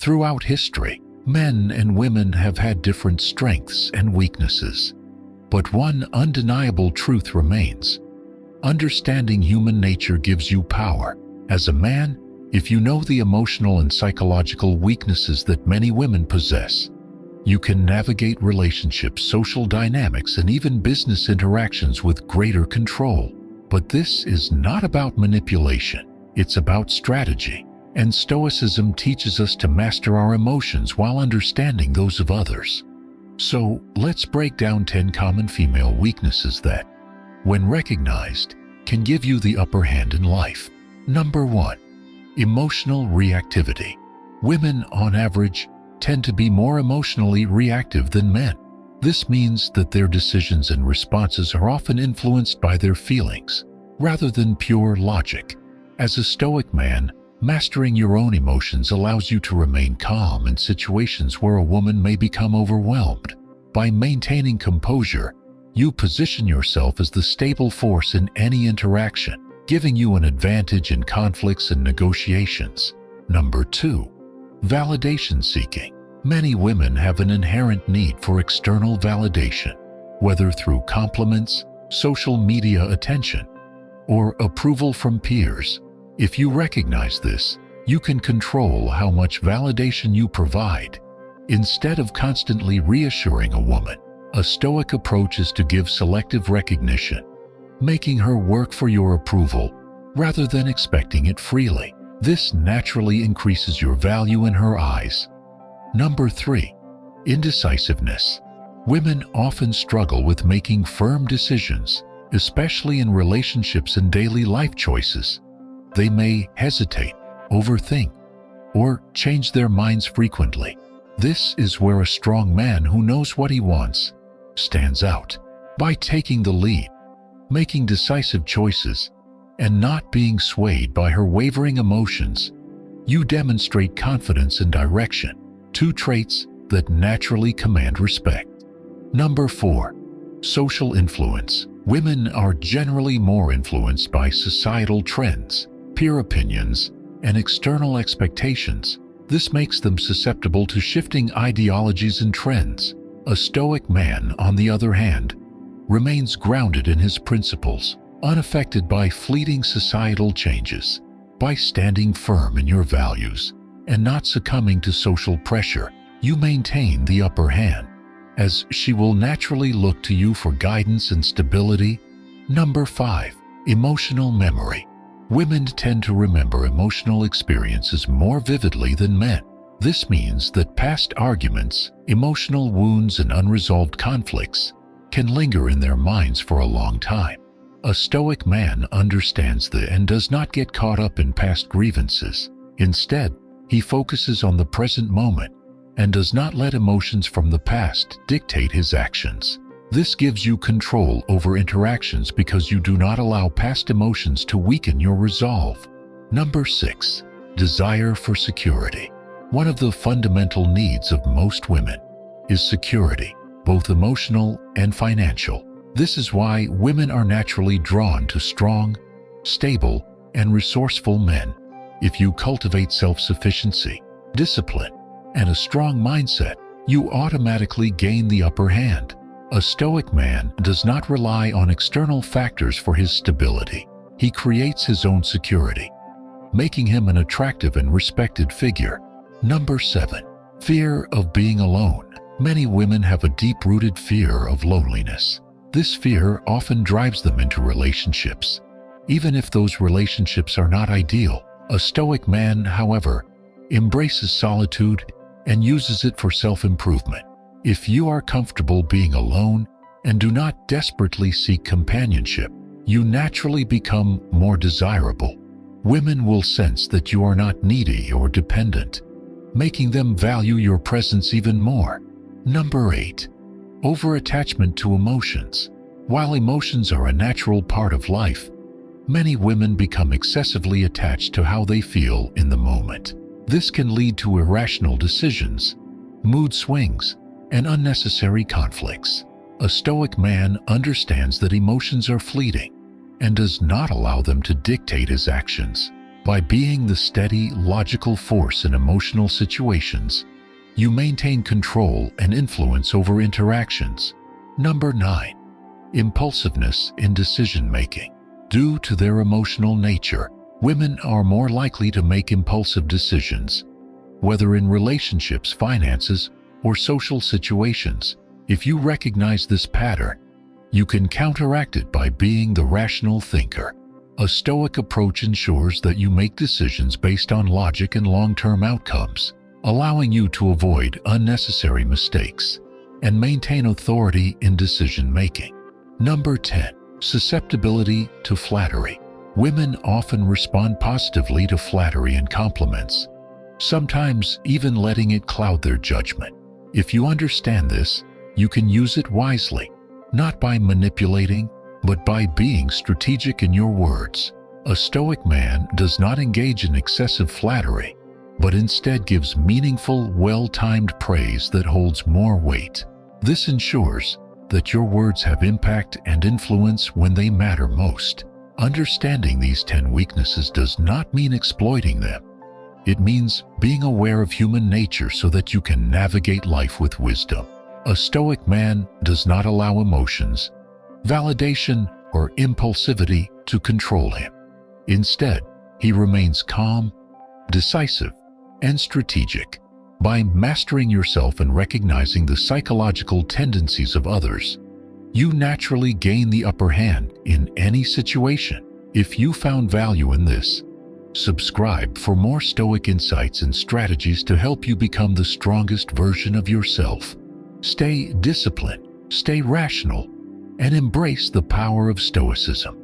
Throughout history, men and women have had different strengths and weaknesses. But one undeniable truth remains. Understanding human nature gives you power. As a man, if you know the emotional and psychological weaknesses that many women possess, you can navigate relationships, social dynamics, and even business interactions with greater control. But this is not about manipulation. It's about strategy. And Stoicism teaches us to master our emotions while understanding those of others. So, let's break down 10 common female weaknesses that, when recognized, can give you the upper hand in life. Number 1. Emotional reactivity. Women, on average, tend to be more emotionally reactive than men. This means that their decisions and responses are often influenced by their feelings, rather than pure logic. As a Stoic man, mastering your own emotions allows you to remain calm in situations where a woman may become overwhelmed. By maintaining composure, you position yourself as the stable force in any interaction, giving you an advantage in conflicts and negotiations. Number 2. Validation seeking. Many women have an inherent need for external validation, whether through compliments, social media attention, or approval from peers. If you recognize this, you can control how much validation you provide. Instead of constantly reassuring a woman, a Stoic approach is to give selective recognition, making her work for your approval rather than expecting it freely. This naturally increases your value in her eyes. Number 3. Indecisiveness. Women often struggle with making firm decisions, especially in relationships and daily life choices. They may hesitate, overthink, or change their minds frequently. This is where a strong man who knows what he wants stands out. By taking the lead, making decisive choices, and not being swayed by her wavering emotions, you demonstrate confidence and direction, 2 traits that naturally command respect. Number 4. Social influence. Women are generally more influenced by societal trends, peer opinions, and external expectations. This makes them susceptible to shifting ideologies and trends. A Stoic man, on the other hand, remains grounded in his principles, unaffected by fleeting societal changes. By standing firm in your values and not succumbing to social pressure, you maintain the upper hand, as she will naturally look to you for guidance and stability. Number 5. Emotional memory. Women tend to remember emotional experiences more vividly than men. This means that past arguments, emotional wounds, and unresolved conflicts can linger in their minds for a long time. A Stoic man understands this and does not get caught up in past grievances. Instead, he focuses on the present moment and does not let emotions from the past dictate his actions. This gives you control over interactions because you do not allow past emotions to weaken your resolve. Number 6. Desire for security. One of the fundamental needs of most women is security, both emotional and financial. This is why women are naturally drawn to strong, stable, and resourceful men. If you cultivate self-sufficiency, discipline, and a strong mindset, you automatically gain the upper hand. A Stoic man does not rely on external factors for his stability. He creates his own security, making him an attractive and respected figure. Number 7. Fear of being alone. Many women have a deep-rooted fear of loneliness. This fear often drives them into relationships, even if those relationships are not ideal. A Stoic man, however, embraces solitude and uses it for self-improvement. If you are comfortable being alone and do not desperately seek companionship, you naturally become more desirable. Women will sense that you are not needy or dependent, making them value your presence even more. Number 8. Over-attachment to emotions. While emotions are a natural part of life, many women become excessively attached to how they feel in the moment. This can lead to irrational decisions, mood swings, and unnecessary conflicts. A Stoic man understands that emotions are fleeting and does not allow them to dictate his actions. By being the steady, logical force in emotional situations, you maintain control and influence over interactions. Number 9. Impulsiveness in decision-making. Due to their emotional nature, women are more likely to make impulsive decisions, whether in relationships, finances, or social situations. If you recognize this pattern, you can counteract it by being the rational thinker. A Stoic approach ensures that you make decisions based on logic and long-term outcomes, allowing you to avoid unnecessary mistakes and maintain authority in decision-making. Number 10. Susceptibility to flattery. Women often respond positively to flattery and compliments, sometimes even letting it cloud their judgment. If you understand this, you can use it wisely, not by manipulating, but by being strategic in your words. A Stoic man does not engage in excessive flattery, but instead gives meaningful, well-timed praise that holds more weight. This ensures that your words have impact and influence when they matter most. Understanding these 10 weaknesses does not mean exploiting them. It means being aware of human nature so that you can navigate life with wisdom. A Stoic man does not allow emotions, validation, or impulsivity to control him. Instead, he remains calm, decisive, and strategic. By mastering yourself and recognizing the psychological tendencies of others, you naturally gain the upper hand in any situation. If you found value in this, subscribe for more Stoic insights and strategies to help you become the strongest version of yourself. Stay disciplined, stay rational, and embrace the power of Stoicism.